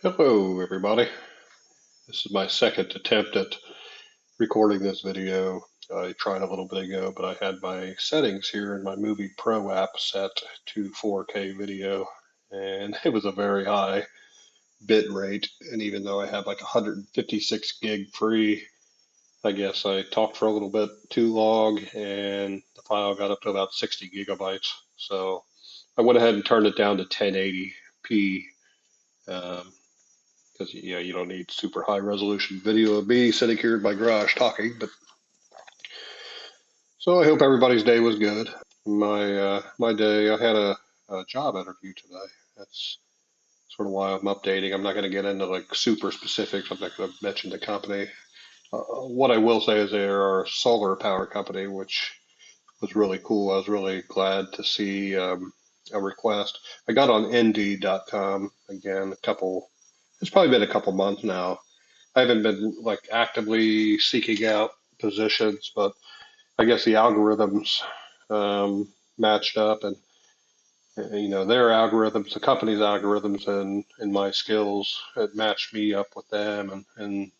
Hello, everybody. This is my second attempt at recording this video. I tried a little bit ago, but I had my settings here in my Movie Pro app set to 4K video, and it was a very high bit rate. And even though I have like 156 gig free, I guess I talked for a little bit too long, and the file got up to about 60 gigabytes. So I went ahead and turned it down to 1080p. Um, because you don't need super high resolution video of me sitting here in my garage talking. But so I hope everybody's day was good. My day, I had a job interview today. That's sort of why I'm updating. I'm not going to get into like super specifics. I'm not going to mention the company. What I will say is they are a solar power company, which was really cool. I was really glad to see a request. I got on Indeed.com again it's probably been a couple months now. I haven't been like actively seeking out positions, but I guess the algorithms matched up, and their algorithms, the company's algorithms, and my skills had matched me up with them, and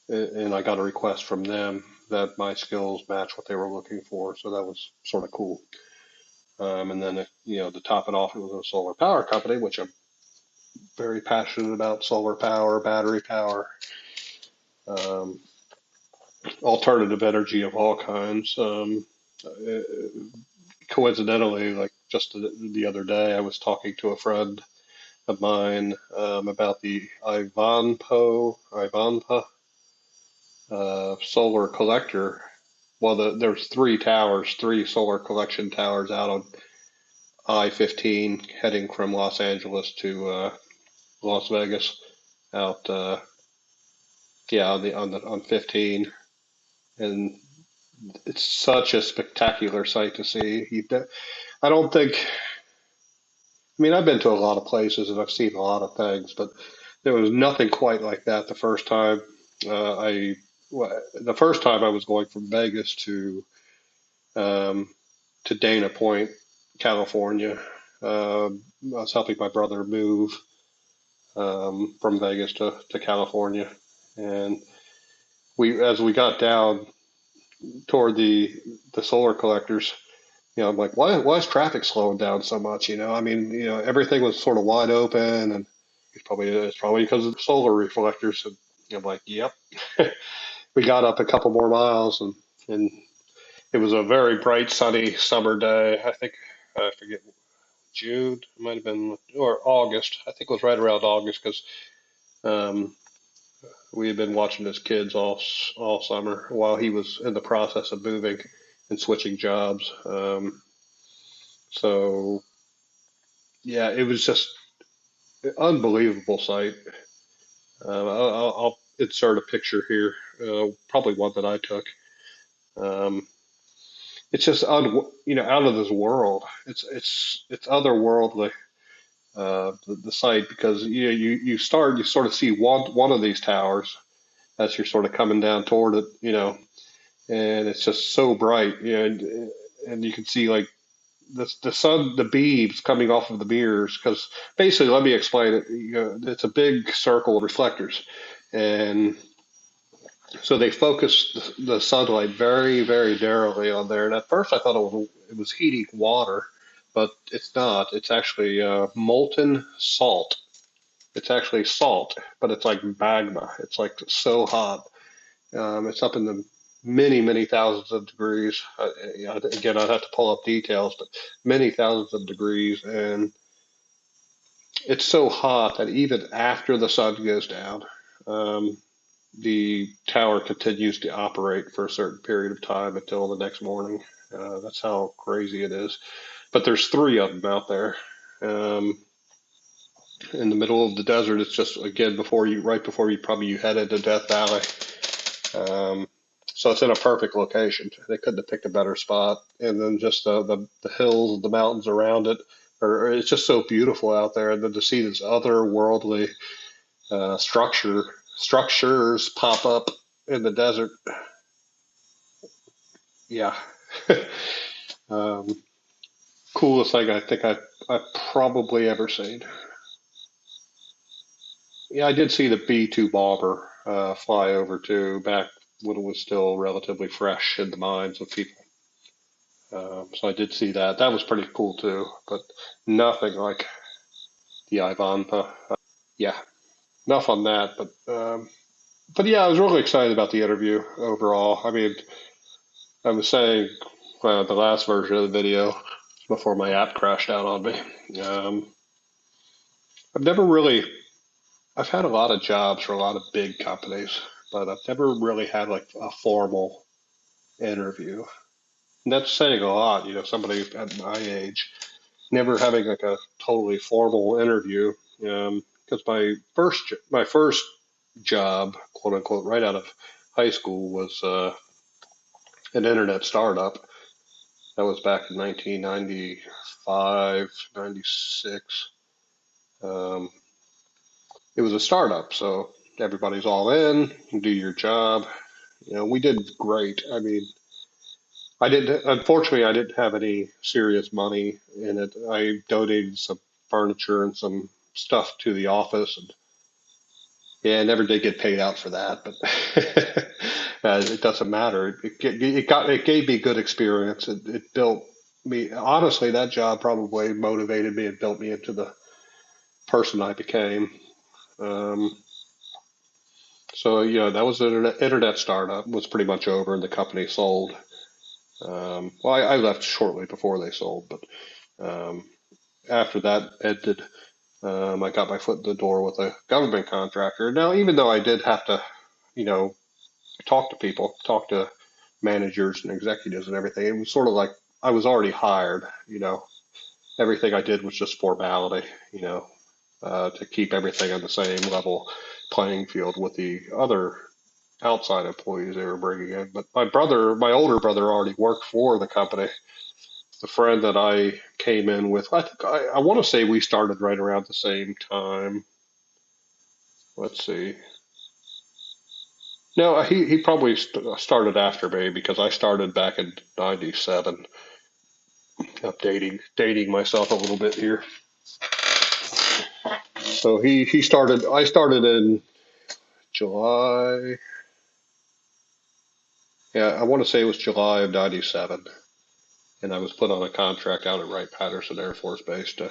I got a request from them that my skills match what they were looking for, so that was sort of cool. And then to top it off, it was a solar power company, which I'm very passionate about: solar power, battery power. Um, Alternative energy of all kinds. Uh, Coincidentally, like just the other day, I was talking to a friend of mine about the Ivanpah solar collector. Well, there's three solar collection towers out on I-15 heading from Los Angeles to Las Vegas. Out, yeah, on 15, and it's such a spectacular sight to see. I don't think. I mean, I've been to a lot of places and I've seen a lot of things, but there was nothing quite like that the first time. I the first time I was going from Vegas um, to Dana Point, California. I was helping my brother move from Vegas to California, and as we got down toward the solar collectors, I'm like, why is traffic slowing down so much? I mean, everything was sort of wide open, and it's probably because of the solar reflectors. And I'm like, yep. We got up a couple more miles, and it was a very bright, sunny summer day. I think I forget June, it might have been, or August. I think it was right around August because um, we had been watching his kids all summer while he was in the process of moving and switching jobs. So yeah, it was just an unbelievable sight. I'll insert a picture here, probably one that I took. Um, it's just out of this world. It's otherworldly. The site, because you sort of see one of these towers as you're sort of coming down toward it, and it's just so bright, and you can see like the sun, the beams coming off of the mirrors. Because basically, let me explain it. It's a big circle of reflectors, and so they focus the sunlight very, very narrowly on there. And at first, I thought it was heating water, but it's not. It's actually molten salt. It's actually salt, but it's like magma. It's like so hot. It's up in the many, many thousands of degrees. Again, I'd have to pull up details, but many thousands of degrees. And it's so hot that even after the sun goes down, um, the tower continues to operate for a certain period of time until the next morning. That's how crazy it is. But there's three of them out there. Um, in the middle of the desert. It's just again right before you head into Death Valley. Um, so it's in a perfect location. They couldn't have picked a better spot. And then just the hills, the mountains around it, or it's just so beautiful out there. And then to see this otherworldly structures pop up in the desert, yeah. um, Coolest thing I think I've probably ever seen. Yeah, I did see the B-2 bomber fly over too back when it was still relatively fresh in the minds of people. So I did see that. That was pretty cool too, but nothing like the Ivanpa. Yeah, enough on that. But yeah, I was really excited about the interview overall. I mean, I was saying the last version of the video before my app crashed out on me. I've never really, I've had a lot of jobs for a lot of big companies, but I've never really had like a formal interview. And that's saying a lot, somebody at my age, never having like a totally formal interview. Because my first job, quote unquote, right out of high school was an internet startup. That was back in 1995, 96. Um, it was a startup, so everybody's all in, do your job. We did great. I mean, unfortunately, I didn't have any serious money in it. I donated some furniture and some stuff to the office, and yeah, I never did get paid out for that, but it doesn't matter. It gave me good experience. It built me. Honestly, that job probably motivated me and built me into the person I became. Um, so that was an internet startup. Was pretty much over, and the company sold. Well, I left shortly before they sold, but um, after that ended, I got my foot in the door with a government contractor. Now, even though I did have to, you know, talk to people, talk to managers and executives and everything, it was sort of like I was already hired. Everything I did was just formality. To keep everything on the same level playing field with the other outside employees they were bringing in. But my older brother, already worked for the company. The friend that I came in with, I want to say we started right around the same time. Let's see. No, he probably started after me because I started back in '97. Dating myself a little bit here. So he started. I started in July. Yeah, I want to say it was July of '97, and I was put on a contract out at Wright-Patterson Air Force Base to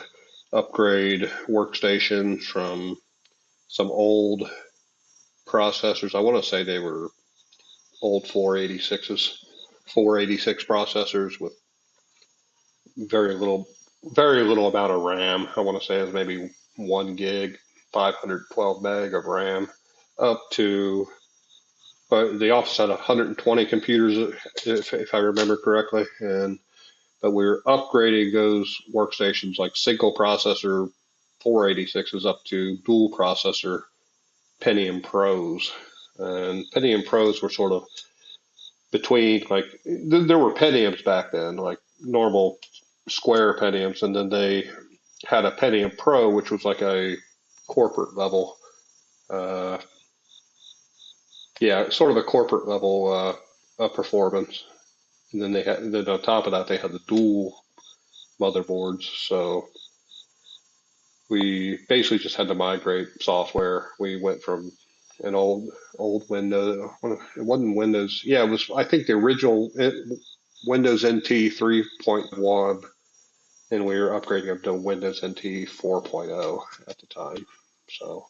upgrade workstations from some old processors. I want to say they were old 486s, 486 processors with very little, very little amount of RAM. I want to say it was maybe 1 gig, 512 meg of RAM, up to, but the office had 120 computers, if I remember correctly, and but we were upgrading those workstations like single processor 486s up to dual processor Pentium Pros. And Pentium Pros were sort of between, like, there were Pentiums back then, like normal square Pentiums, and then they had a Pentium Pro, which was like a corporate level, uh, yeah, sort of a corporate level of performance. And then on top of that, they had the dual motherboards. So we basically just had to migrate software. We went from an old Windows. It wasn't Windows. Yeah, it was. I think the original Windows NT 3.1, and we were upgrading up to Windows NT 4.0 at the time. So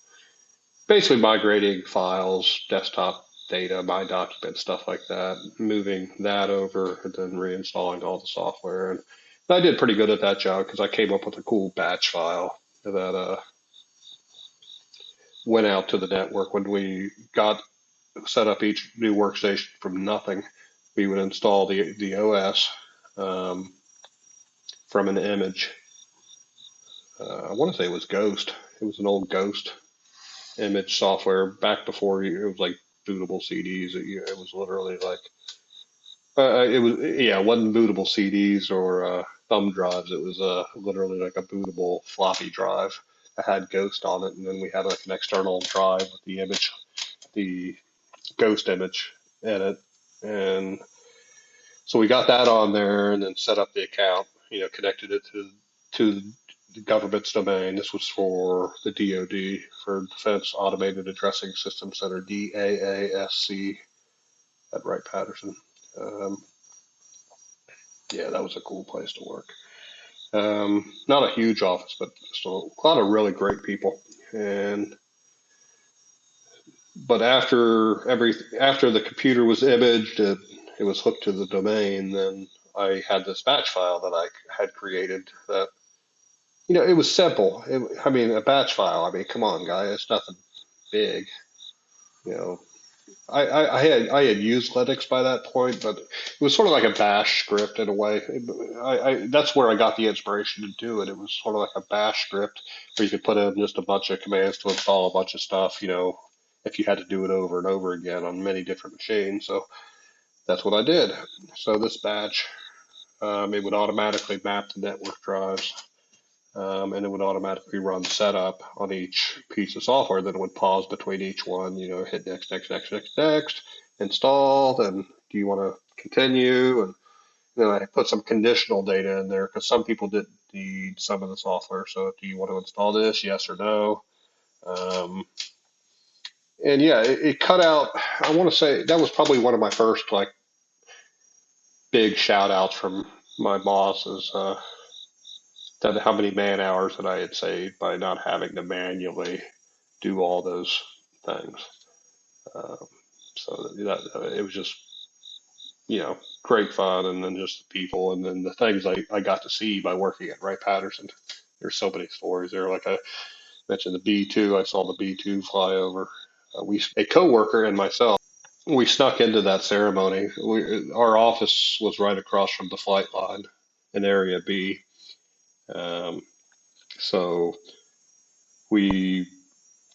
basically migrating files, desktop data, my documents, stuff like that, moving that over, and then reinstalling all the software. And I did pretty good at that job because I came up with a cool batch file that went out to the network when we got set up each new workstation from nothing. We would install the OS um, from an image. I want to say it was Ghost. It was an old Ghost image software back before it was like bootable CDs. It was literally like it was, yeah, it wasn't bootable CDs or thumb drives. It was literally like a bootable floppy drive. I had Ghost on it, and then we had like an external drive with the image, the Ghost image in it, and so we got that on there, and then set up the account. Connected it to the government's domain. This was for the DoD, for Defense Automated Addressing System Center, DAASC, at Wright-Patterson. Um, yeah, that was a cool place to work. Not a huge office, but just a lot of really great people. And but after the computer was imaged, it was hooked to the domain. Then I had this batch file that I had created that, it was simple. I mean, a batch file. I mean, come on, guy, it's nothing big. You know, I had used Linux by that point, but it was sort of like a bash script in a way. That's where I got the inspiration to do it. It was sort of like a bash script where you could put in just a bunch of commands to install a bunch of stuff, if you had to do it over and over again on many different machines. So that's what I did. So this batch, it would automatically map the network drives, and it would automatically run setup on each piece of software. Then it would pause between each one, hit next, next, next, next, next, install, and do you want to continue? And then I put some conditional data in there because some people didn't need some of the software. So do you want to install this? Yes or no? Um, and yeah, it cut out. I want to say that was probably one of my first like big shout outs from my bosses. That how many man hours that I had saved by not having to manually do all those things. Um, so that it was just great fun, and then just the people, and then the things I got to see by working at Wright-Patterson. There's so many stories there. Like I mentioned, the B-2. I saw the B-2 fly over. A coworker and myself, we snuck into that ceremony. Our office was right across from the flight line in Area B. Um, so we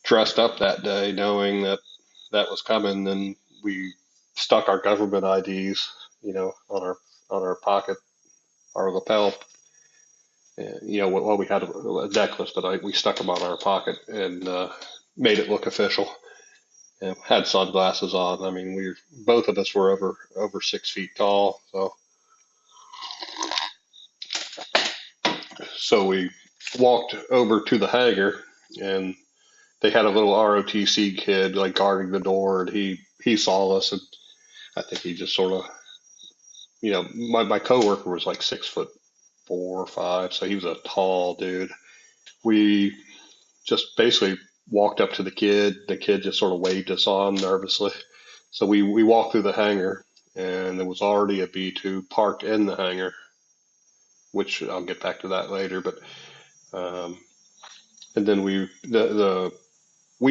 dressed up that day knowing that that was coming, and we stuck our government IDs, on our pocket, our lapel. And, well, we had a necklace, but we stuck them on our pocket and made it look official. And had sunglasses on. I mean, both of us were over 6 feet tall, so we walked over to the hangar, and they had a little ROTC kid like guarding the door, and he saw us, and I think he just sort of, my coworker was like 6'4" or 6'5", so he was a tall dude. We just basically walked up to the kid. The kid just sort of waved us on nervously. So we walked through the hangar, and there was already a B-2 parked in the hangar, which I'll get back to that later. But and then we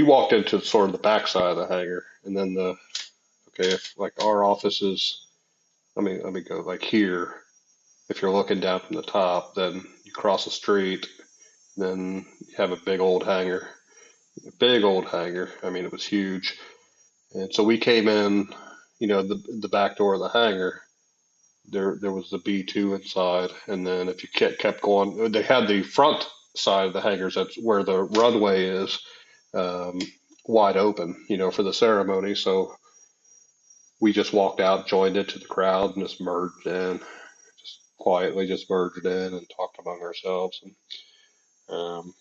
walked into sort of the backside of the hangar, and then if like our office is, let me go like here. If you're looking down from the top, then you cross the street, then you have a big old hangar. I mean, it was huge. And so we came in, the back door of the hangar. There was the B-2 inside, and then if you kept going, they had the front side of the hangars. That's where the runway is, um, wide open, for the ceremony. So we just walked out, joined into the crowd, and just merged in, just quietly just merged in and talked among ourselves. And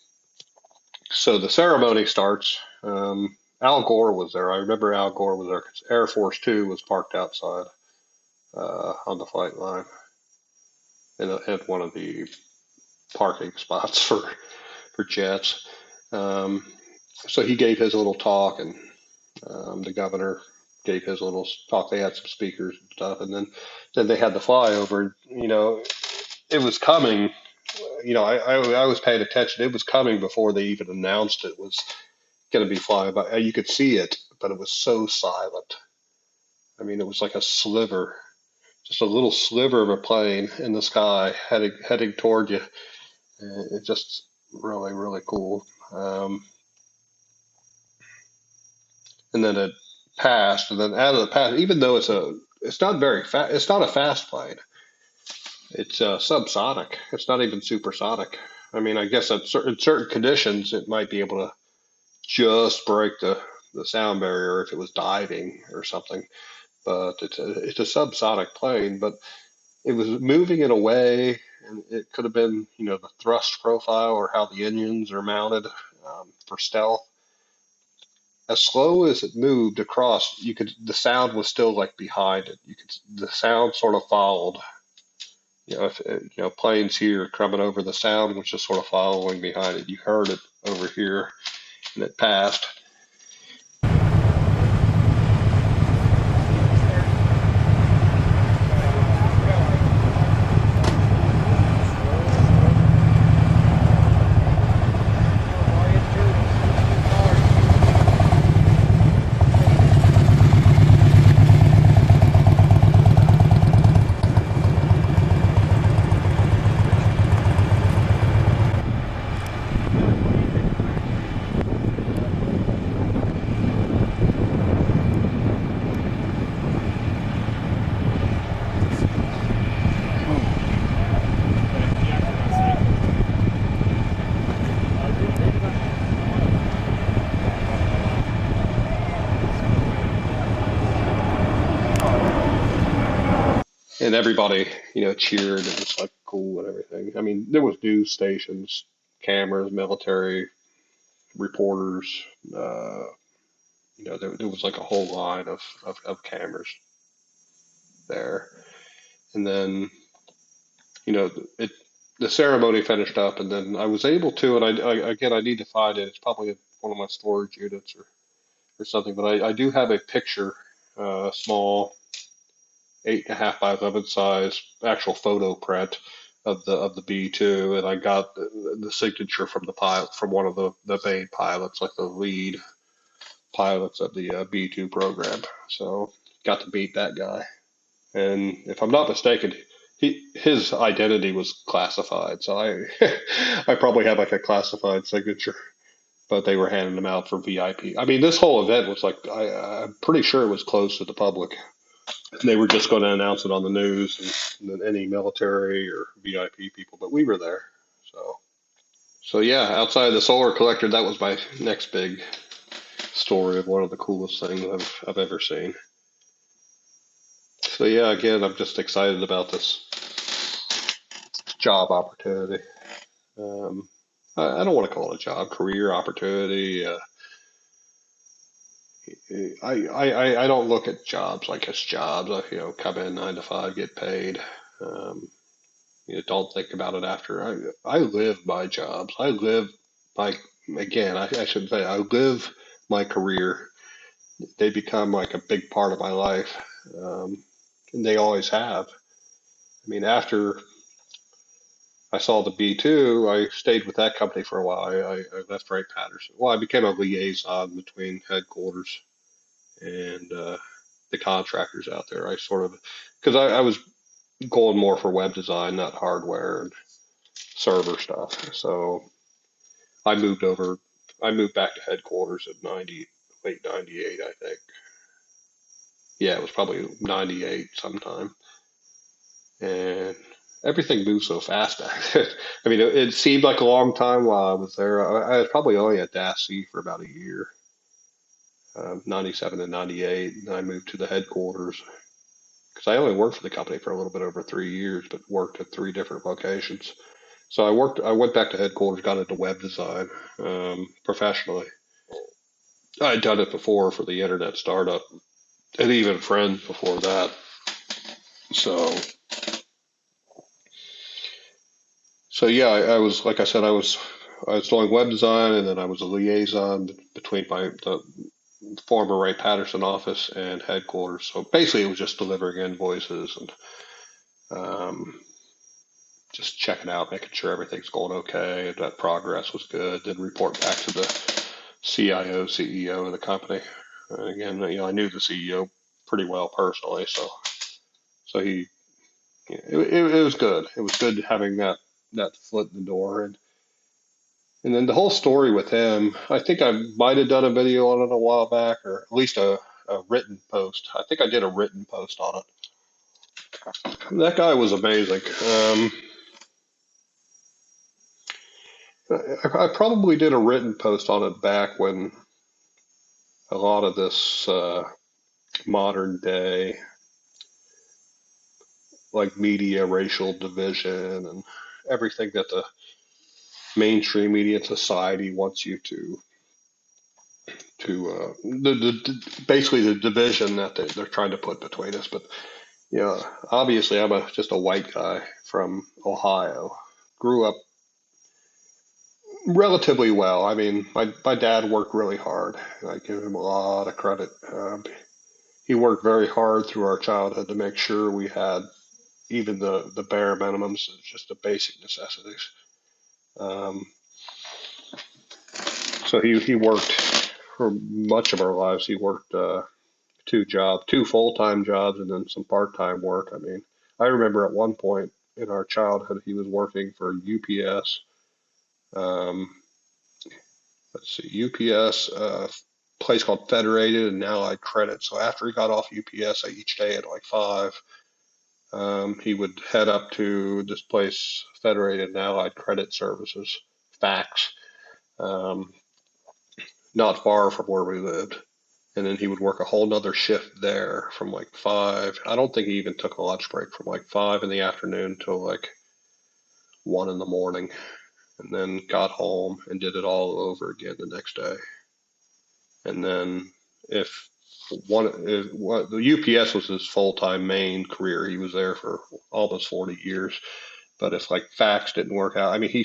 so the ceremony starts. Al Gore was there. I remember Al Gore was there because Air Force Two was parked outside on the flight line at one of the parking spots for jets. Um, so he gave his little talk, and the governor gave his little talk. They had some speakers and stuff, and then they had the flyover. It was coming. I was paying attention. It was coming before they even announced it was going to be flying by. You could see it, but it was so silent. I mean, it was like a sliver, just a little sliver of a plane in the sky heading toward you. It's just really, really cool. And then it passed, and then out of the pass, even though it's not very fast. It's not a fast plane. It's subsonic. It's not even supersonic. I mean, I guess in certain conditions, it might be able to just break the sound barrier if it was diving or something. But it's a subsonic plane. But it was moving in a way. and it could have been, the thrust profile or how the engines are mounted for stealth. As slow as it moved across, the sound was still like behind it. The sound sort of followed. If planes here coming over, the sound was just sort of following behind it. You heard it over here, and it passed. And everybody, cheered. It was like cool and everything. I mean, there was news stations, cameras, military reporters. Uh, there was like a whole line of cameras there. And then, you know, it the ceremony finished up, and then I was able to, and I need to find it. It's probably one of my storage units or something, but I do have a picture, small 8.5 by 11 size actual photo print of the B2, and I got the signature from the pilot, from one of the main pilots, like the lead pilots of the B2 program. So got to meet that guy, and if I'm not mistaken, his identity was classified, so I I probably had like a classified signature, but they were handing them out for VIP. I mean, this whole event was like I'm pretty sure it was closed to the public. They were just going to announce it on the news and then any military or VIP people, but we were there. So yeah, outside of the solar collector, that was my next big story of one of the coolest things I've ever seen. So yeah, again, I'm just excited about this job opportunity. Um, I don't want to call it a job, career opportunity. I don't look at jobs like it's jobs. Come in 9 to 5, get paid. Um, don't think about it after. I live my jobs. I live my, again, I should say, I live my career. They become like a big part of my life. And they always have. I mean, after I saw the B2, I stayed with that company for a while. I left Wright-Patterson. Well, I became a liaison between headquarters and the contractors out there. I sort of, because I was going more for web design, not hardware and server stuff. So I moved over. I moved back to headquarters at late '98, I think. Yeah, it was probably '98 sometime, and everything moved so fast back then. I mean, it seemed like a long time while I was there. I was probably only at DASC for about a year, '97 and '98, and I moved to the headquarters because I only worked for the company for a little bit over 3 years, but worked at 3 different locations. So I went back to headquarters, got into web design professionally. I had done it before for the internet startup, and even friends before that. So, so yeah, I was, like I said, I was doing web design, and then I was a liaison between the former Wright-Patterson office and headquarters. So basically, it was just delivering invoices and um, just checking out, making sure everything's going okay, and that progress was good. Then report back to the CIO, CEO of the company. And again, I knew the CEO pretty well personally, so it was good. It was good having that foot in the door, and then the whole story with him. I think I might have done a video on it a while back, or at least a written post. I think I did a written post on it. That guy was amazing. I probably did a written post on it back when a lot of this modern day, like, media racial division and everything that the mainstream media and society wants you to basically the division that they're trying to put between us. But obviously I'm just a white guy from Ohio. Grew up relatively well. I mean, my dad worked really hard, and I give him a lot of credit. He worked very hard through our childhood to make sure we had even the bare minimums, just the basic necessities. Um, so he worked for much of our lives. He worked two full-time jobs, and then some part-time work. I mean, I remember at one point in our childhood, he was working for UPS. Um, let's see, UPS, place called Federated and Allied Credit. So after he got off UPS each day at like 5, he would head up to this place, Federated and Allied Credit Services, FACS, um, not far from where we lived. And then he would work a whole nother shift there from like 5. I don't think he even took a lunch break from like 5 in the afternoon till like 1 in the morning, and then got home and did it all over again the next day. And then if the UPS was his full-time main career, he was there for almost 40 years. But if like facts didn't work out, I mean,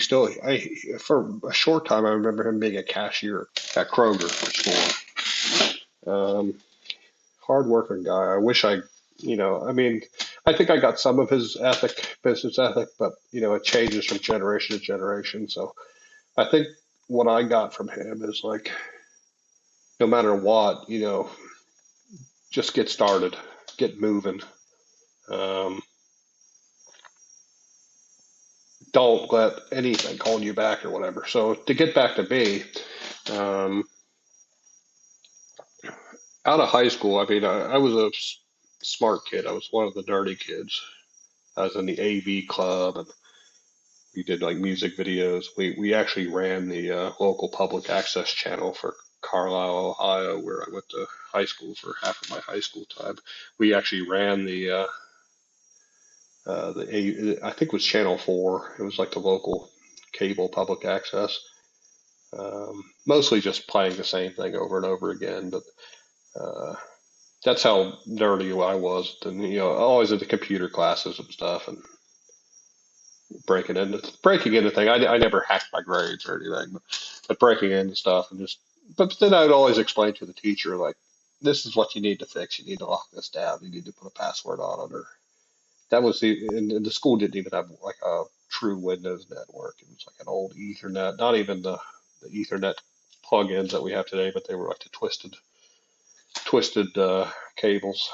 for a short time, I remember him being a cashier at Kroger for school. Hard-working guy. I wish I mean, I think I got some of his business ethic, but it changes from generation to generation. So I think what I got from him is like, no matter what, just get started, get moving. Um, don't let anything hold you back or whatever. So to get back to me, um, out of high school, I mean, I was a smart kid. I was one of the nerdy kids. I was in the AV club, and we did like music videos. We actually ran the local public access channel for Carlisle, Ohio, where I went to high school for half of my high school time. We actually ran I think it was Channel 4. It was like the local cable public access. Mostly just playing the same thing over and over again, but uh, that's how nerdy I was. And always in the computer classes and stuff, and breaking into things. I never hacked my grades or anything, but breaking into stuff and just. But then I'd always explain to the teacher like, this is what you need to fix. You need to lock this down. You need to put a password on it, or that was and the school didn't even have like a true Windows network. It was like an old Ethernet, not even the Ethernet plugins that we have today, but they were like the twisted cables.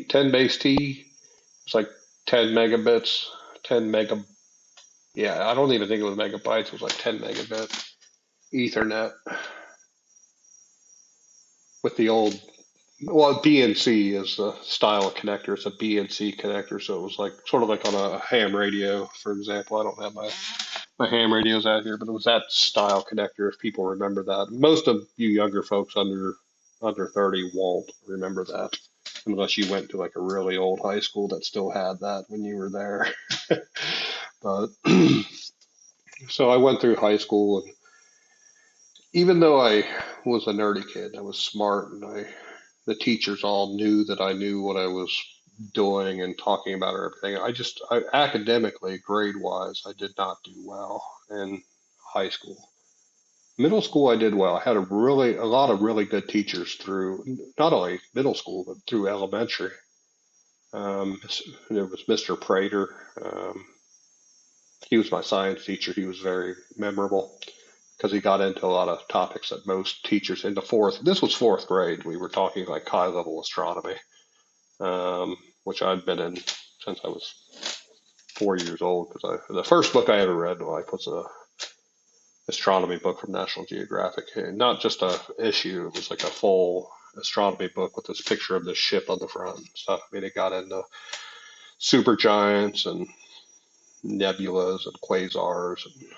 10 base T. It's like 10 megabits, 10 mega. Yeah, I don't even think it was megabytes. It was like 10 megabit Ethernet with the old. Well, BNC is the style of connector. It's a BNC connector, so it was like sort of like on a ham radio, for example. I don't have my ham radios out here, but it was that style connector. If people remember that, most of you younger folks under 30 won't remember that unless you went to like a really old high school that still had that when you were there. But so I went through high school, and even though I was a nerdy kid, I was smart, and the teachers all knew that I knew what I was doing and talking about everything. Academically, grade wise, I did not do well in high school. Middle school, I did well. I had a lot of really good teachers through not only middle school but through elementary. Um, there was Mr. Prater. Um, he was my science teacher. He was very memorable because he got into a lot of topics that most teachers in the fourth. This was fourth grade. We were talking like high level astronomy, which I'd been in since I was 4 years old. Because the first book I ever read in life was a astronomy book from National Geographic, and not just a issue. It was like a full astronomy book with this picture of this ship on the front and stuff. I mean, it got into supergiants and nebulas and quasars, and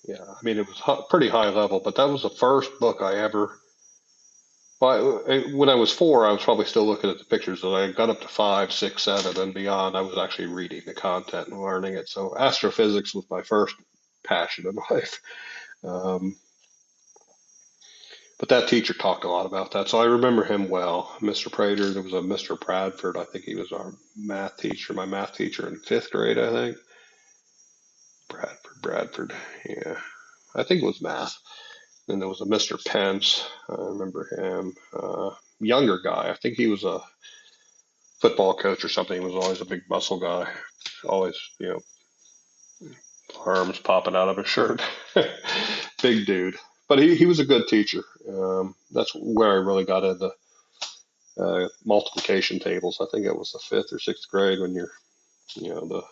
yeah, I mean, it was pretty high level. But that was the first book I ever. When I was 4, I was probably still looking at the pictures. As I got up to 5, 6, 7, and beyond, I was actually reading the content and learning it. So astrophysics was my first passion in life. Um, but that teacher talked a lot about that, so I remember him well. Mr. Prater, there was a Mr. Bradford. I think he was our math teacher, my math teacher in 5th grade, I think. Bradford. Yeah, I think it was math. Then there was a Mr. Pence. I remember him. Younger guy. I think he was a football coach or something. He was always a big muscle guy. Always, arms popping out of his shirt. Big dude. But he was a good teacher. That's where I really got into multiplication tables. I think it was the 5th or 6th grade when the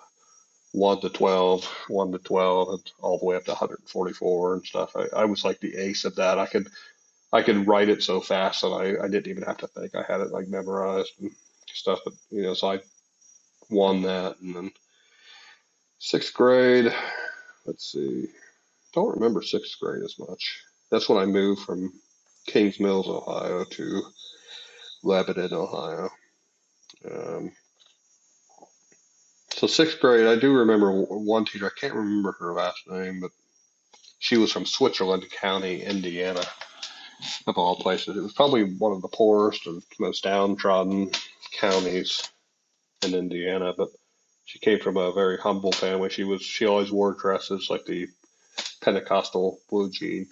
1 to 12, 1 to 12, and all the way up to 144 and stuff. I was like the ace of that. I could write it so fast that I didn't even have to think. I had it like memorized and stuff. But so I won that. And then 6th grade, let's see, don't remember 6th grade as much. That's when I moved from Kings Mills, Ohio to Lebanon, Ohio. Um, so 6th grade, I do remember one teacher. I can't remember her last name, but she was from Switzerland County, Indiana, of all places. It was probably one of the poorest and most downtrodden counties in Indiana, but she came from a very humble family. She always wore dresses like the Pentecostal blue jean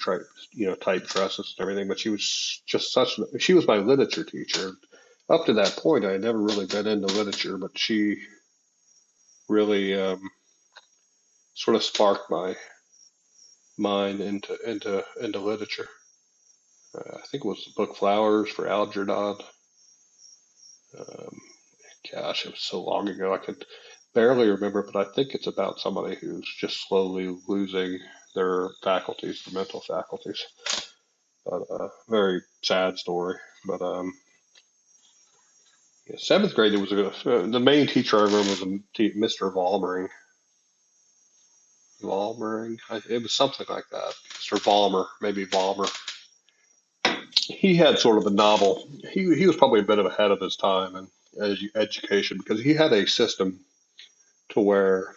type dresses and everything. But she was just she was my literature teacher. Up to that point, I had never really been into literature, but she really sort of sparked my mind into literature. I think it was the book Flowers for Algernon. Um, Gosh, it was so long ago I could barely remember, but I think it's about somebody who's just slowly losing their faculties, their mental faculties. But very sad story. But yeah, 7th grade, there was the main teacher I remember was Mr. Vollmering. It was something like that. Mr. Vollmer, maybe Vollmer. He had sort of a novel. He was probably a bit ahead of his time in education because he had a system to where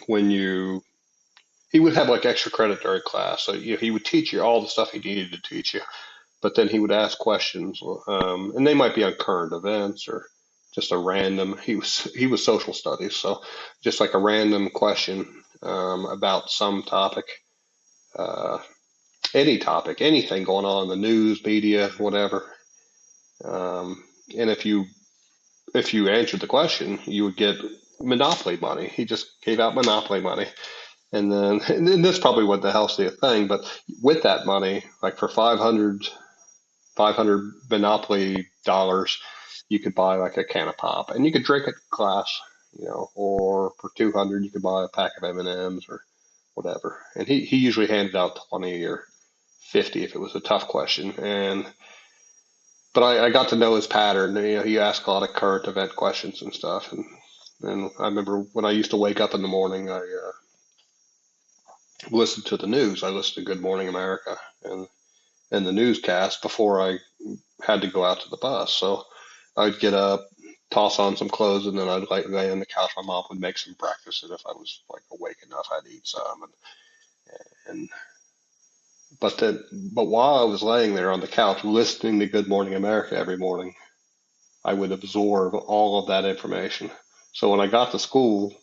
when he would have like extra credit during class. So he would teach you all the stuff he needed to teach you, but then he would ask questions, and they might be on current events or just a random. He was social studies, so just like a random question about some topic, uh, any topic, anything going on in the news, media, whatever. And if you answered the question, you would get Monopoly money. He just gave out Monopoly money. And then this probably wasn't the healthiest thing, but with that money, like for 500 Monopoly dollars, you could buy like a can of pop, and you could drink it in class, or for 200, you could buy a pack of M&Ms or whatever. And he usually handed out 20 or 50 if it was a tough question. But I got to know his pattern. He asked a lot of current event questions and stuff. And I remember when I used to wake up in the morning, I listened to the news. I listened to Good Morning America and the newscast before I had to go out to the bus. So I'd get up, toss on some clothes, and then I'd lay on the couch. My mom would make some breakfast, and if I was like awake enough, I'd eat some. And but while I was laying there on the couch listening to Good Morning America every morning, I would absorb all of that information. So when I got to school,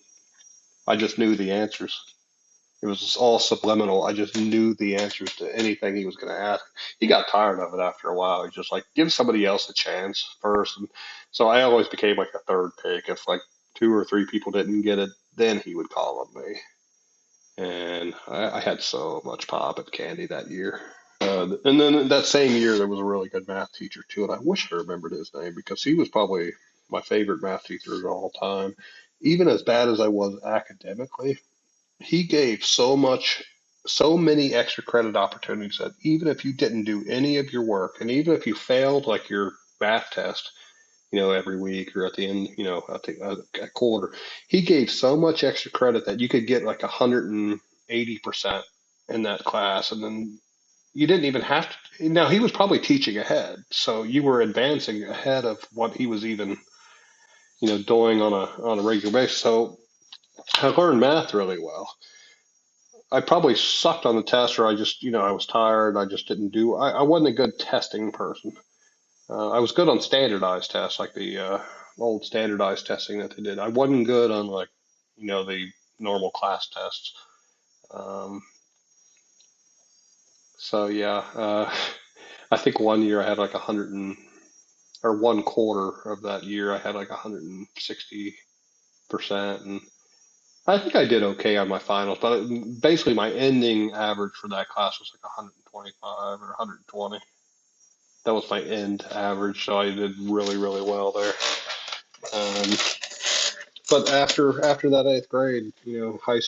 I just knew the answers. It was all subliminal. I just knew the answers to anything he was going to ask. He got tired of it after a while. He just like give somebody else a chance first. And so I always became like the third pick. If like 2 or 3 people didn't get it, then he would call on me. And I had so much pop and candy that year. And then that same year, there was a really good math teacher too. And I wish I remembered his name because he was probably my favorite math teacher of all time. Even as bad as I was academically, he gave so many extra credit opportunities that even if you didn't do any of your work, and even if you failed like your math test, every week or at the end, a quarter, he gave so much extra credit that you could get like 180% in that class, and then You didn't even have to. Now he was probably teaching ahead, so you were advancing ahead of what he was even, doing on a regular basis. So I learned math really well. I probably sucked on the test, or I just, I was tired. I just didn't do. I wasn't a good testing person. I was good on standardized tests, like the old standardized testing that they did. I wasn't good on like, the normal class tests. Um, so yeah, I think one year I had like 100 or one quarter of that year I had like 160%, and I think I did okay on my finals. But basically, my ending average for that class was like 125 or 120. That was my end average, so I did really, really well there. Um, but after that eighth grade, high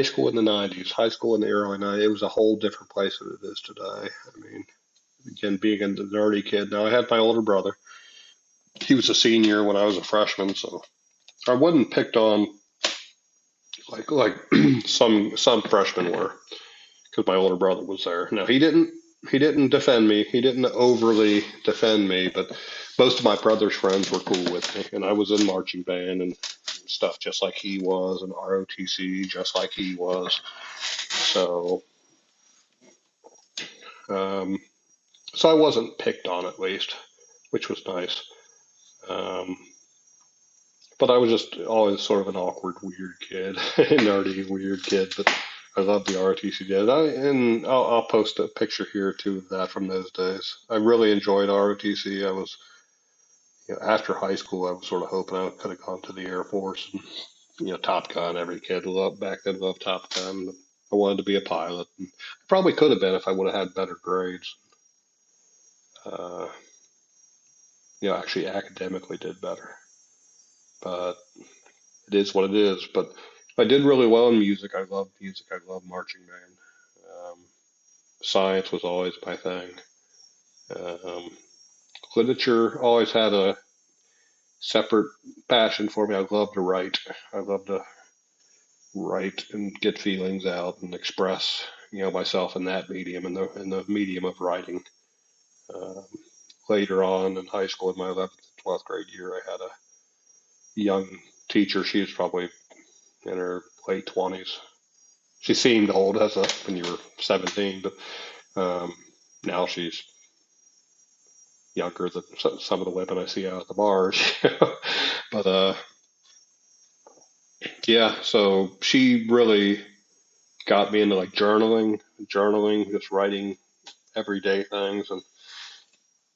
school in the '90s, high school in the early '90s, it was a whole different place than it is today. I mean, again, being a nerdy kid. Now I had my older brother. He was a senior when I was a freshman, so I wasn't picked on like some freshmen were because my older brother was there. Now he didn't defend me. He didn't overly defend me, but most of my brother's friends were cool with me, and I was in marching band and stuff just like he was, and ROTC just like he was. So, um, so I wasn't picked on at least, which was nice. Um, but I was just always sort of an awkward, weird kid, nerdy, weird kid. But I love the ROTC days. And I'll post a picture here too of that from those days. I really enjoyed ROTC. I was, after high school, I was sort of hoping I could have gone to the Air Force. And, Top Gun. Every kid loved back then loved Top Gun. I wanted to be a pilot. And I probably could have been if I would have had better grades. Uh, actually academically did better. But it is what it is. But I did really well in music. I love music. I love marching band. Um, Science was always my thing. Um, Literature always had a separate passion for me. I love to write. I love to write and get feelings out and express, myself in that medium, in the medium of writing. Um, Later on in high school, in my 11th and 12th grade year, I had a young teacher. She was probably in her late 20s. She seemed old when you were 17, but um, now she's younger than some of the women I see out at the bars. But yeah, so she really got me into like journaling, just writing everyday things, and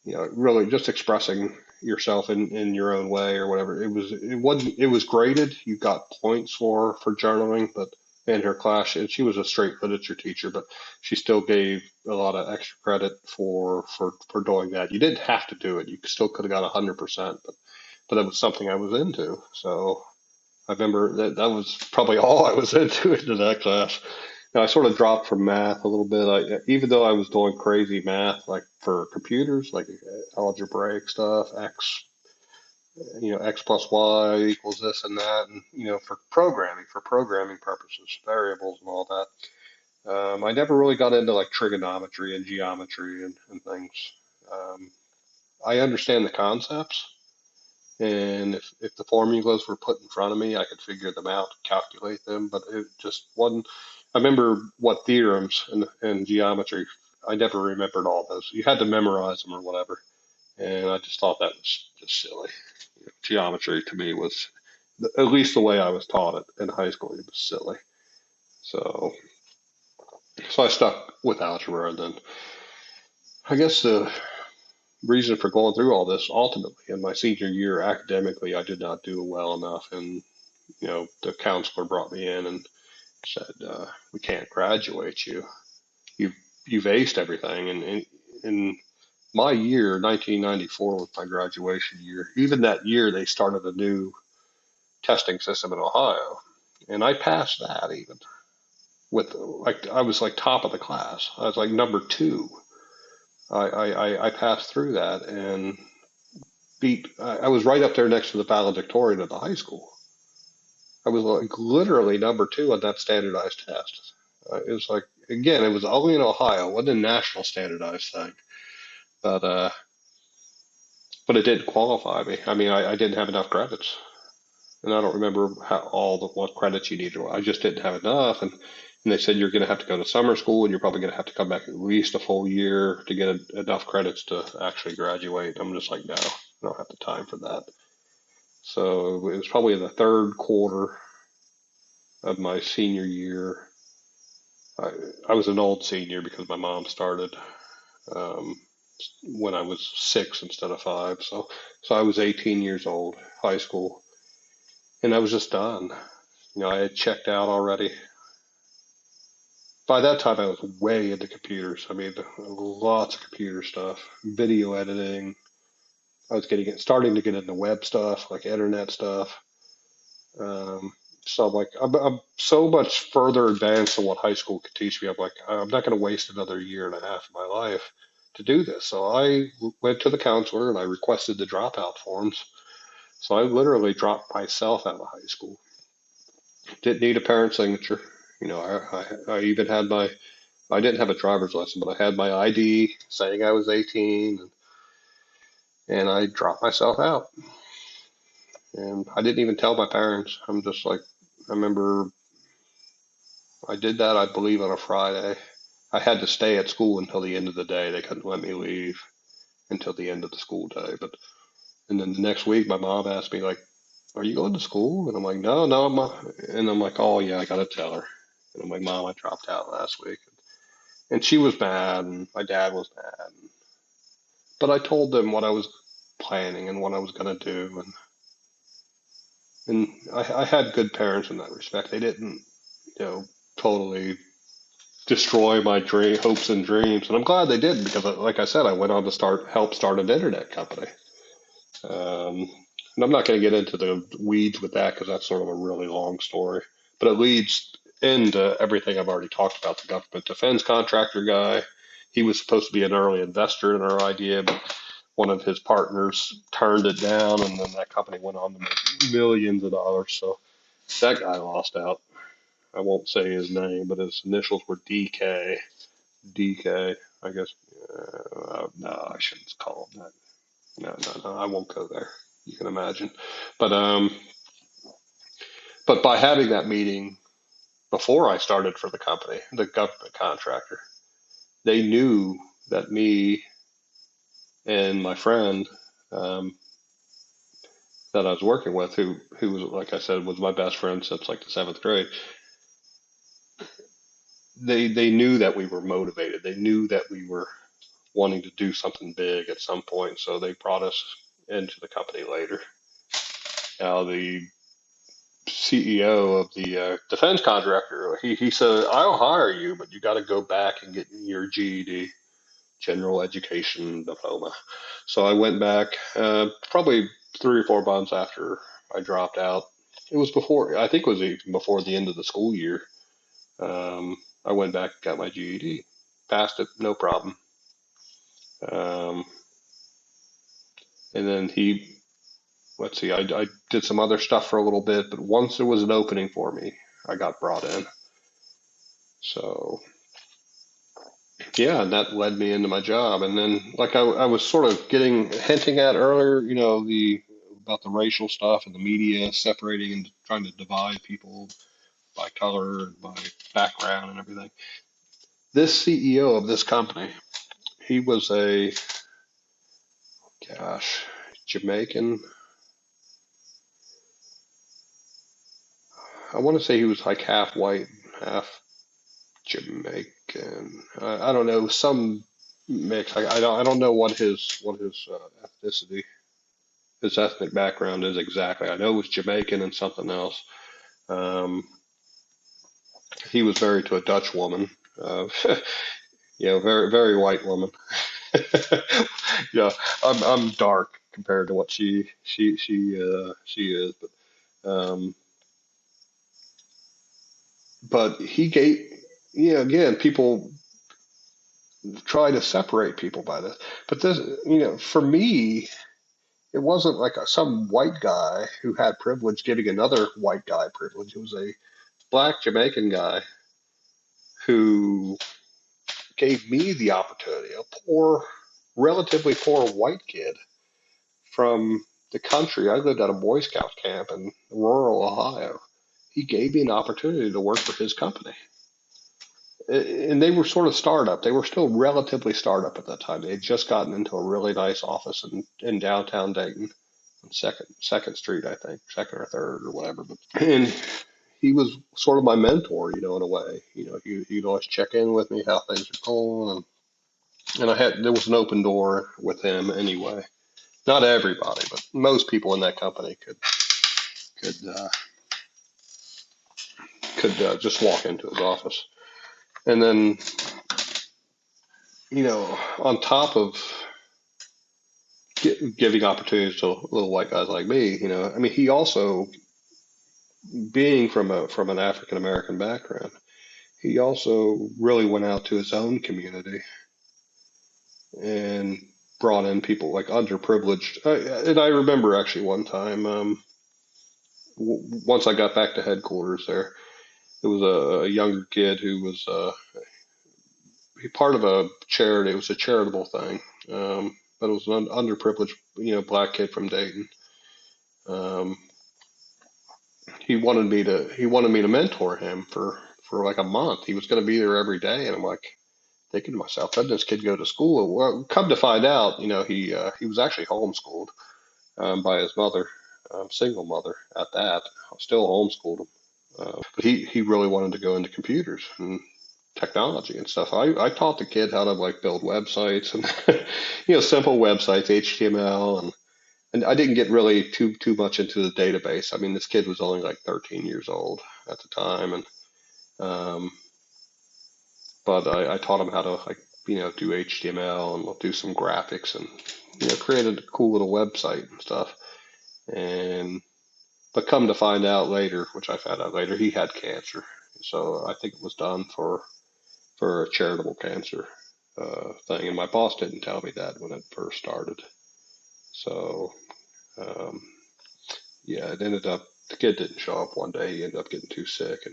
really just expressing yourself in your own way or whatever. It was graded. You got points for journaling, but in her class, and she was a straight literature teacher, but she still gave a lot of extra credit for doing that. You didn't have to do it. You still could have got 100%, but that was something I was into. So I remember that was probably all I was into that class. Now I sort of dropped from math a little bit. Even though I was doing crazy math, like for computers, like algebraic stuff, x plus y equals this and that, and for programming purposes, variables and all that. I never really got into like trigonometry and geometry and things. Um, I understand the concepts, and if the formulas were put in front of me, I could figure them out, calculate them, but it just wasn't. I remember what theorems and geometry, I never remembered all those. You had to memorize them or whatever. And I just thought that was just silly. Geometry to me was, at least the way I was taught it in high school, it was silly. So, so I stuck with algebra. And then I guess the reason for going through all this ultimately in my senior year academically, I did not do well enough. And the counselor brought me in and said, "We can't graduate you. You've you've aced everything." And in my year, 1994, was my graduation year. Even that year, they started a new testing system in Ohio, and I passed that even with like I was like top of the class. I was like number two. I passed through that and beat. I was right up there next to the valedictorian at the high school. I was like literally number two on that standardized test. It was like, again, it was only in Ohio. It wasn't a national standardized thing, but uh, but it didn't qualify me. I mean, I didn't have enough credits, and I don't remember what credits you needed. I just didn't have enough, and they said you're going to have to go to summer school, and you're probably going to have to come back at least a full year to get enough credits to actually graduate. I'm just like, no, I don't have the time for that. So it was probably in the third quarter of my senior year. I, I was an old senior because my mom started um, when I was 6 instead of 5. So I was 18 years old, high school, and I was just done. I had checked out already. By that time, I was way into computers. I mean, lots of computer stuff, video editing. I was starting to get into web stuff, like internet stuff. Um, so I'm like, I'm so much further advanced than what high school could teach me. I'm like, I'm not going to waste another year and a half of my life to do this. So I went to the counselor and I requested the dropout forms. So I literally dropped myself out of high school. Didn't need a parent signature. I even had I didn't have a driver's license, but I had my ID saying I was 18, and I dropped myself out. And I didn't even tell my parents. I'm just like, I remember I did that, I believe, on a Friday. I had to stay at school until the end of the day. They couldn't let me leave until the end of the school day. And then the next week, my mom asked me, like, "Are you going to school?" And I'm like, "No, no, I'm not." And I'm like, "Oh yeah, I gotta tell her." And I'm like, "Mom, I dropped out last week." And she was mad, and my dad was mad. But I told them what I was planning and what I was gonna do, and I had good parents in that respect. They didn't, totally destroy my hopes and dreams. And I'm glad they did because, like I said, I went on to help start an internet company. And I'm not going to get into the weeds with that because that's sort of a really long story. But it leads into everything I've already talked about. The government defense contractor guy, he was supposed to be an early investor in our idea, but one of his partners turned it down, and then that company went on to make millions of dollars. So that guy lost out. I won't say his name, but his initials were DK. DK, I guess. No, I shouldn't call him that. No, no, no, I won't go there. You can imagine. But but by having that meeting before I started for the company, the government contractor, they knew that me and my friend um, that I was working with, who was, like I said, was my best friend since like the 7th grade. They knew that we were motivated. They knew that we were wanting to do something big at some point, so they brought us into the company later. Now the CEO of the defense contractor, he said, "I'll hire you, but you got to go back and get your GED, general education diploma." So I went back, probably 3 or 4 months after I dropped out. It was before, I think it was even before the end of the school year. I went back and got my GED, passed it, no problem. Um, and then let's see, I did some other stuff for a little bit, but once there was an opening for me, I got brought in. So yeah, and that led me into my job. And then, like I was sort of hinting at earlier, the about the racial stuff and the media separating and trying to divide people by color and by background and everything. This CEO of this company, he was gosh, Jamaican. I want to say he was like half white, half Jamaican. I don't know, some mix. I don't know what his ethnicity, his ethnic background is exactly. I know it was Jamaican and something else. Um, he was married to a Dutch woman. Very very white woman. Yeah, I'm dark compared to what she is, but he gave. Again, people try to separate people by this, but this, for me, it wasn't like some white guy who had privilege giving another white guy privilege. It was a black Jamaican guy who gave me the opportunity, a relatively poor white kid from the country. I lived at a Boy Scout camp in rural Ohio. He gave me an opportunity to work for his company. And they were sort of startup. They were still relatively startup at that time. They had just gotten into a really nice office in downtown Dayton, on Second Street, I think, second or third or whatever. And he was sort of my mentor, in a way. He'd always check in with me, how things are going, and there was an open door with him anyway. Not everybody, but most people in that company could just walk into his office. And then, on top of giving opportunities to little white guys like me, I mean, he also, being from an African American background, he also really went out to his own community and brought in people like underprivileged. And I remember actually one time, once I got back to headquarters there was a younger kid who was part of a charity. It was a charitable thing, but it was an underprivileged, black kid from Dayton. Um, he wanted me to mentor him for like a month. He was going to be there every day, and I'm like thinking to myself, let this kid go to school. Well, come to find out, he was actually homeschooled by his mother, single mother at that. Still homeschooled him, but he really wanted to go into computers and technology and stuff. I taught the kid how to like build websites and simple websites, HTML, and I didn't get really too much into the database. I mean, this kid was only like 13 years old at the time, and um, but I taught him how to like do HTML and do some graphics and created a cool little website and stuff. And but come to find out later, which I found out later, he had cancer. So I think it was done for a charitable cancer thing, and my boss didn't tell me that when it first started. So um, yeah, it ended up the kid didn't show up one day. He ended up getting too sick,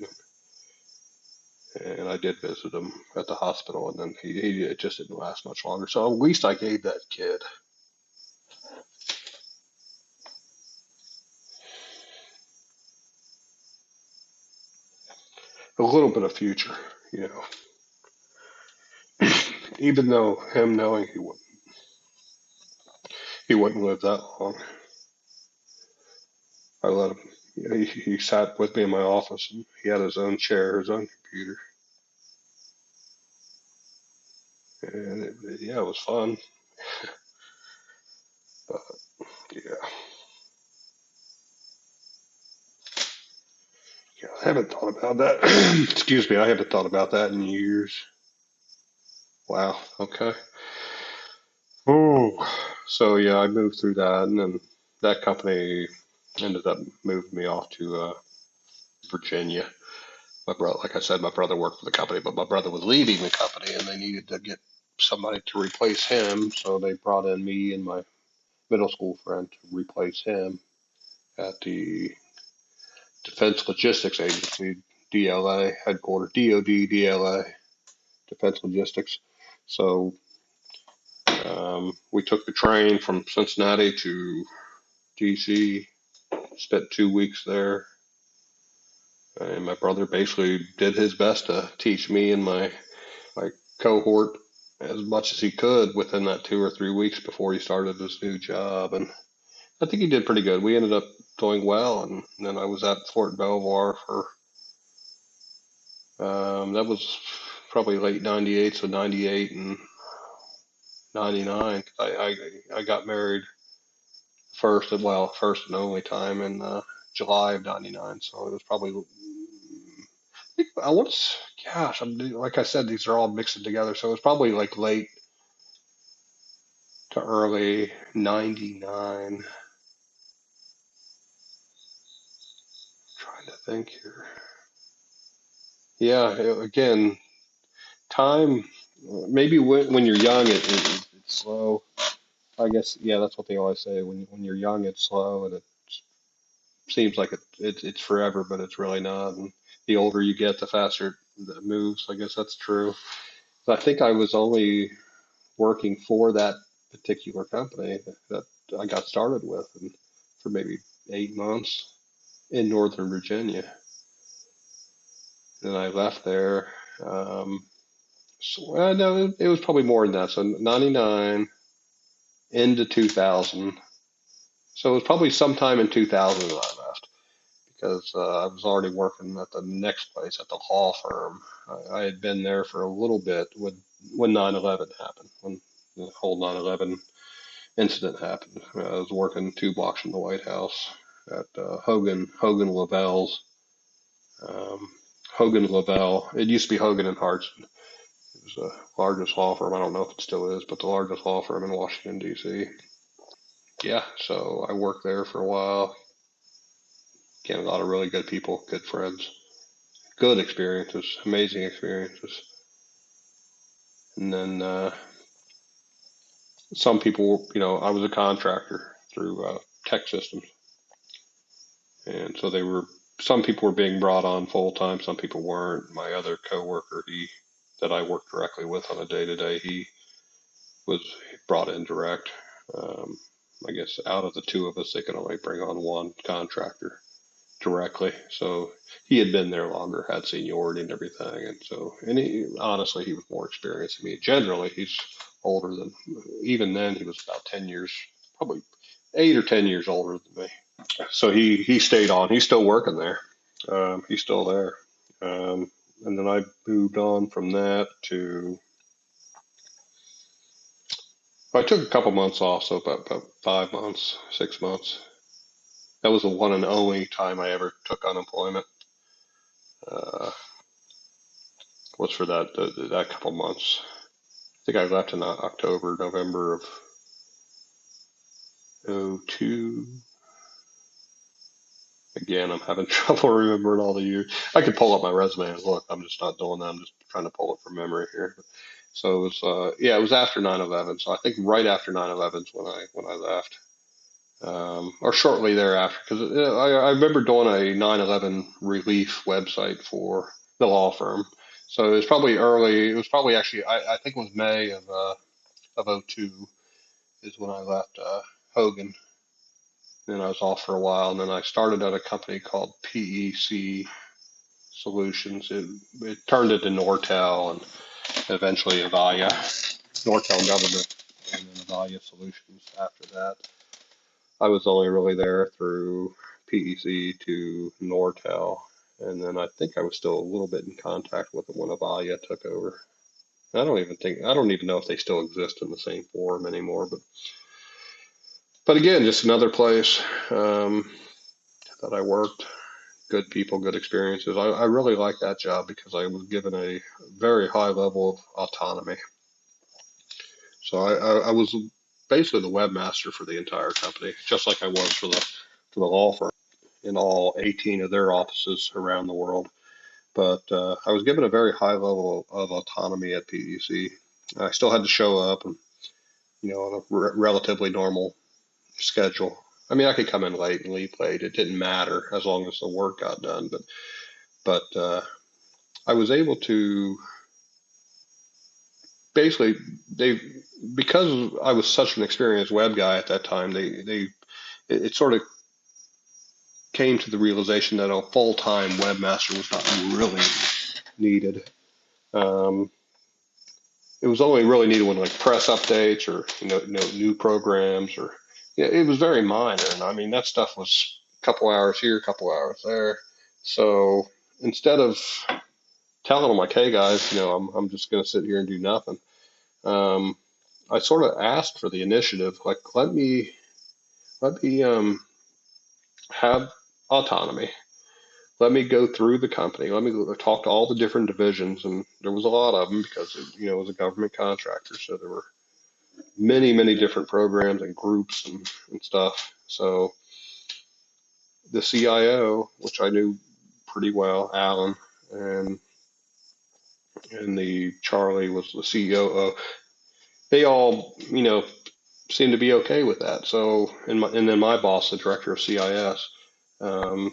and I did visit him at the hospital, and then it just didn't last much longer. So at least I gave that kid a little bit of future, you know, even though him knowing he wouldn't live that long. I let him. He sat with me in my office, and he had his own chair, his own computer, and yeah, it was fun. But yeah, yeah, I haven't thought about that. Excuse me, I haven't thought about that in years. Wow. Okay. Oh, so yeah, I moved through that, and then that company ended up moving me off to Virginia. My brother, like I said, my brother worked for the company, but my brother was leaving the company, and they needed to get somebody to replace him, so they brought in me and my middle school friend to replace him at the Defense Logistics Agency, DLA headquarters, DoD, DLA, Defense Logistics. So we took the train from Cincinnati to DC, spent 2 weeks there, and my brother basically did his best to teach me and my cohort as much as he could within that 2 or 3 weeks before he started his new job. And I think he did pretty good. We ended up doing well, and then I was at Fort Belvoir for that was probably late '98, so '98 and '99. I got married first and only time in July of '99, so it was probably I want to, gosh, like I said, these are all mixing together, so it was probably like late to early '99. Trying to think here. Yeah, again, time. Maybe when you're young, it's slow. I guess yeah, that's what they always say. When you're young, it's slow, and it seems like it's forever, but it's really not. And the older you get, the faster it moves. I guess that's true. I think I was only working for that particular company that I got started with, and for maybe 8 months in Northern Virginia. And I left there. So, no, it was probably more than that. So 99 into 2000. So it was probably sometime in 2000 that I left because I was already working at the next place at the law firm. I had been there for a little bit when 9/11 happened, when the whole 9/11 incident happened. I was working 2 blocks from the White House at Hogan Lovells. Um, Hogan Lavelle. It used to be Hogan and Hartson. It was the largest law firm. I don't know if it still is, but the largest law firm in Washington, D.C. Yeah, so I worked there for a while. Again, a lot of really good people, good friends, good experiences, amazing experiences. And then some people, I was a contractor through Tech Systems, and so some people were being brought on full time, some people weren't. My other coworker, he that I worked directly with on a day to day, he was brought in direct. Um, I guess out of the two of us, they could only bring on one contractor directly. So he had been there longer, had seniority and everything, and so honestly, he was more experienced than me. Generally, he's older than. Even then, he was about 10 years, probably 8 or 10 years older than me. So he stayed on. He's still working there. He's still there. Um, and then I moved on from that to. I took a couple months off, so about 5 months, 6 months. That was the one and only time I ever took unemployment. Uh, was for that couple months. I think I left in October, November of '02. Again, I'm having trouble remembering all the years. I could pull up my resume and look. I'm just not doing that. I'm just trying to pull it from memory here. So it was, yeah, it was after 9/11. So I think right after 9/11 is when I left, or shortly thereafter, because I remember doing a 9/11 relief website for the law firm. So it was probably early. It was probably actually, I think it was May of '02 is when I left Hogan. Then I was off for a while, and then I started at a company called PEC Solutions. It turned into Nortel and eventually Avaya, Nortel Government, and then Avaya Solutions after that. I was only really there through PEC to Nortel, and then I think I was still a little bit in contact with them when Avaya took over. I don't even know if they still exist in the same form anymore, but again, just another place that I worked. Good people, good experiences. I really liked that job because I was given a very high level of autonomy. So I was basically the webmaster for the entire company, just like I was for the law firm in all 18 of their offices around the world. But I was given a very high level of autonomy at PEC. I still had to show up and on a relatively normal schedule. I mean, I could come in late and leave late. It didn't matter as long as the work got done. But I was able to basically they because I was such an experienced web guy at that time. It sort of came to the realization that a full time webmaster was not really needed. Um, it was only really needed when like press updates or new programs or yeah, it was very minor. And I mean that stuff was a couple hours here, a couple hours there. So instead of telling them like, hey guys, I'm just going to sit here and do nothing. Um, I sort of asked for the initiative, like let me have autonomy. Let me go through the company. Let me talk to all the different divisions, and there was a lot of them because it was a government contractor, so there were many, many different programs and groups and stuff. So the CIO, which I knew pretty well, Alan, and the Charlie was the COO. They all, seemed to be okay with that. So, and then my boss, the director of CIS, um,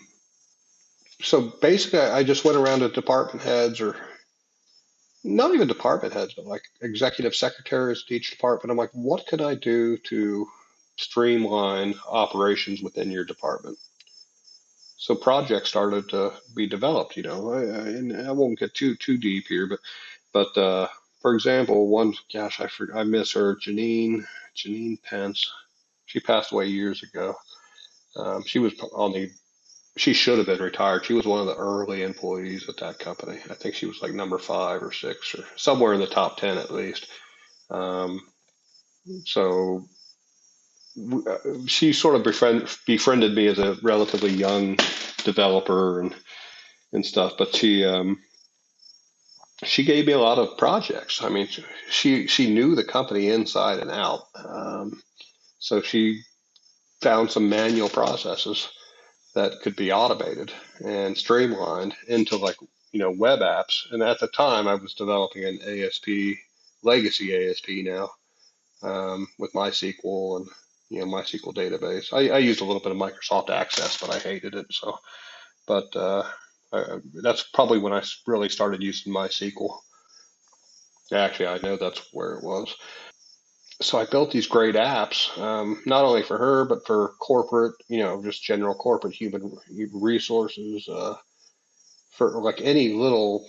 So basically, I just went around to department heads, or not even department heads, but like executive secretaries to each department. I'm like, what could I do to streamline operations within your department? So projects started to be developed, and I won't get too deep here, but for example, one, gosh, I miss her, Janine Pence. She passed away years ago. She was on the She should have been retired. She was one of the early employees at that company. I think she was like number 5 or 6 or somewhere in the top 10 at least. Um, so she sort of befriended me as a relatively young developer and stuff. But she gave me a lot of projects. I mean, she knew the company inside and out. So she found some manual processes that could be automated and streamlined into like web apps. And at the time, I was developing an ASP legacy ASP now, with MySQL and MySQL database. I used a little bit of Microsoft Access, but I hated it. But that's probably when I really started using MySQL. Actually, I know that's where it was. So I built these great apps, not only for her, but for corporate, just general corporate human resources, for like any little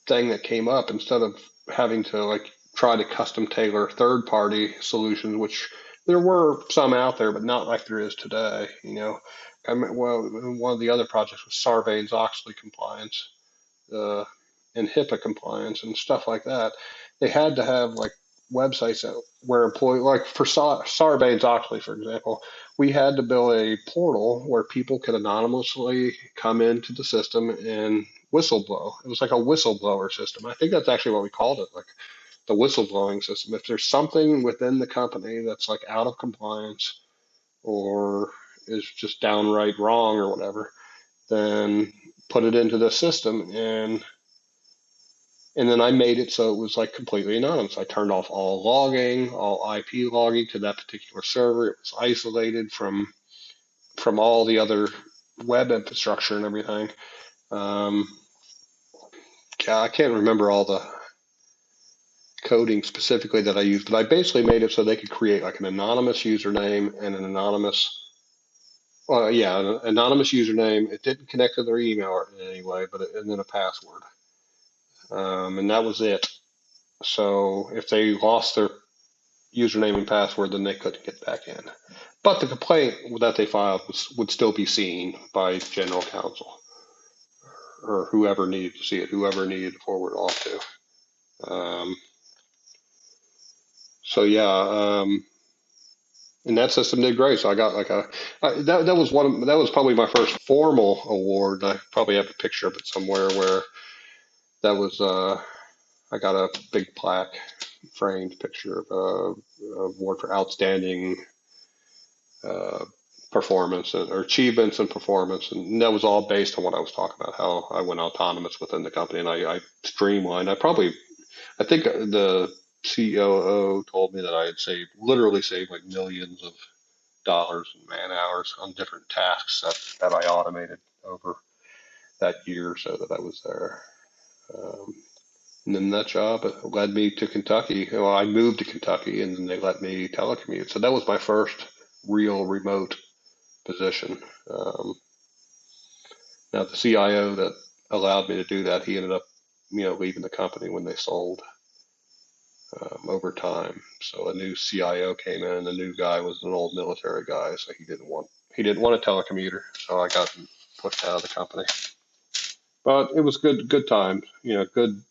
thing that came up, instead of having to like try to custom tailor third party solutions, which there were some out there, but not like there is today. Well, one of the other projects was Sarbanes-Oxley compliance, uh, and HIPAA compliance and stuff like that. They had to have like websites where employee, like for Sarbanes-Oxley, for example, we had to build a portal where people could anonymously come into the system and whistleblow. It was like a whistleblower system. I think that's actually what we called it, like the whistleblowing system. If there's something within the company that's like out of compliance or is just downright wrong or whatever, then put it into the system, and then I made it so it was like completely anonymous. I turned off all logging, all IP logging to that particular server. It was isolated from all the other web infrastructure and everything. Um, I can't remember all the coding specifically that I used, but I basically made it so they could create like an anonymous username and an an anonymous username. It didn't connect to their email in any way, and then a password, and that was it. So if they lost their username and password, then they couldn't get back in. But the complaint that they filed would still be seen by general counsel or whoever needed to see it, whoever needed to forward off to. So yeah, and that system did great. So I got like that was that was probably my first formal award. I probably have a picture of it somewhere where that was I got a big plaque framed picture of award for outstanding uh, performance or achievements and performance. And that was all based on what I was talking about, how I went autonomous within the company and I streamlined. I think the COO told me that I had literally saved like millions of dollars in man hours on different tasks that I automated over that year or so that I was there. Um, and then that job led me to Kentucky. Well, I moved to Kentucky and then they let me telecommute. So that was my first real remote position. Um, Now the CIO that allowed me to do that, he ended up, leaving the company when they sold, over time. So a new CIO came in. The new guy was an old military guy, so he didn't want a telecommuter. So I got pushed out of the company. But it was good time, good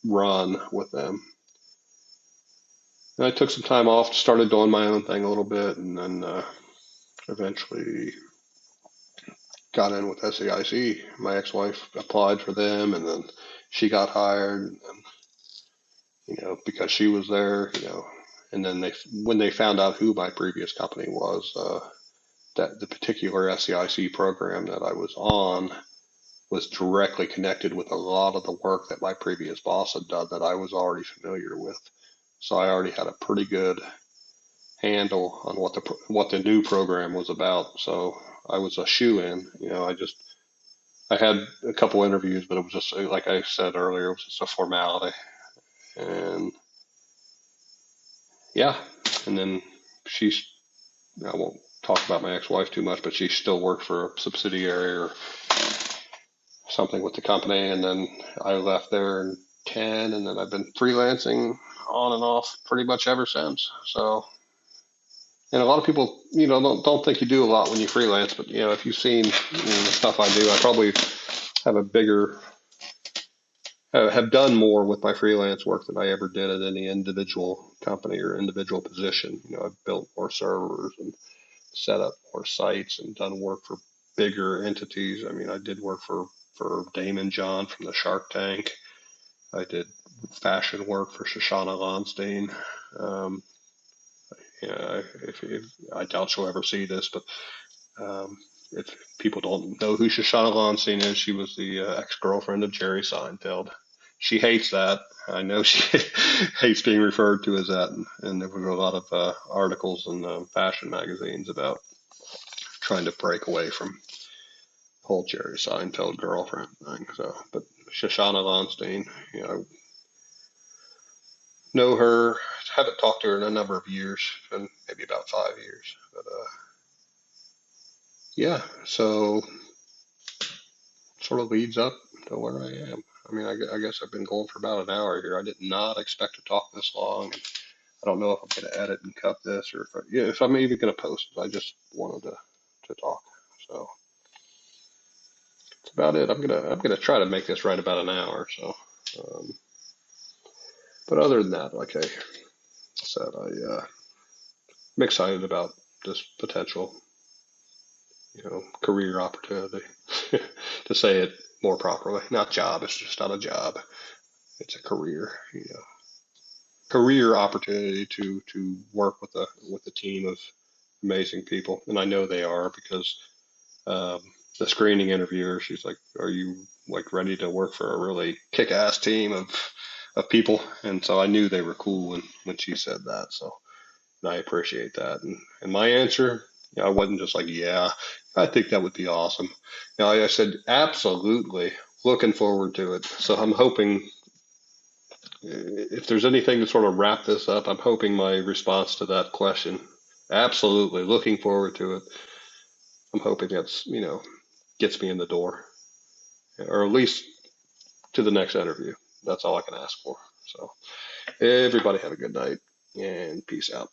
run with them. And I took some time off, started doing my own thing a little bit, and then eventually got in with SAIC. My ex-wife applied for them, and then she got hired, and then, because she was there, and then when they found out who my previous company was, that the particular SAIC program that I was on was directly connected with a lot of the work that my previous boss had done that I was already familiar with. So I already had a pretty good handle on what the new program was about. So I was a shoe in. I just I had a couple interviews, but it was just like I said earlier, it was just a formality. And yeah, and then she's, I won't talk about my ex-wife too much, but she still worked for a subsidiary or something with the company. And then I left there in 10, and then I've been freelancing on and off pretty much ever since. So, and a lot of people, don't think you do a lot when you freelance, but if you've seen the stuff I do, I probably have a bigger, have done more with my freelance work than I ever did at any individual company or individual position. I've built more servers and set up more sites and done work for bigger entities. I mean, I did work for Damon John from the Shark Tank. I did fashion work for Shoshana Lonstein. Um, if I doubt she'll ever see this, but um, if people don't know who Shoshana Lonstein is, she was the ex-girlfriend of Jerry Seinfeld. She hates that. I know she hates being referred to as that, and there were a lot of articles in fashion magazines about trying to break away from the whole Jerry Seinfeld girlfriend thing. So, but Shoshana Lonstein, know her. Haven't talked to her in a number of years, and maybe about 5 years. But yeah, so sort of leads up to where I am. I mean, I guess I've been going for about an hour here. I did not expect to talk this long. I don't know if I'm going to edit and cut this, or if I'm even going to post it. I just wanted to talk. So that's about it. I'm gonna try to make this right about an hour. So, um, but other than that, like I said, I'm excited about this potential, career opportunity. To say it more properly, not job. It's just not a job. It's a career. Career opportunity to work with a team of amazing people, and I know they are because um, the screening interviewer, she's like, "Are you like ready to work for a really kick-ass team of people?" And so I knew they were cool when she said that. So and I appreciate that. And my answer, I wasn't just like, "Yeah, I think that would be awesome." I said, "Absolutely, looking forward to it." So I'm hoping if there's anything to sort of wrap this up, I'm hoping my response to that question, absolutely looking forward to it. I'm hoping that's, gets me in the door, or at least to the next interview. That's all I can ask for. So everybody have a good night and peace out.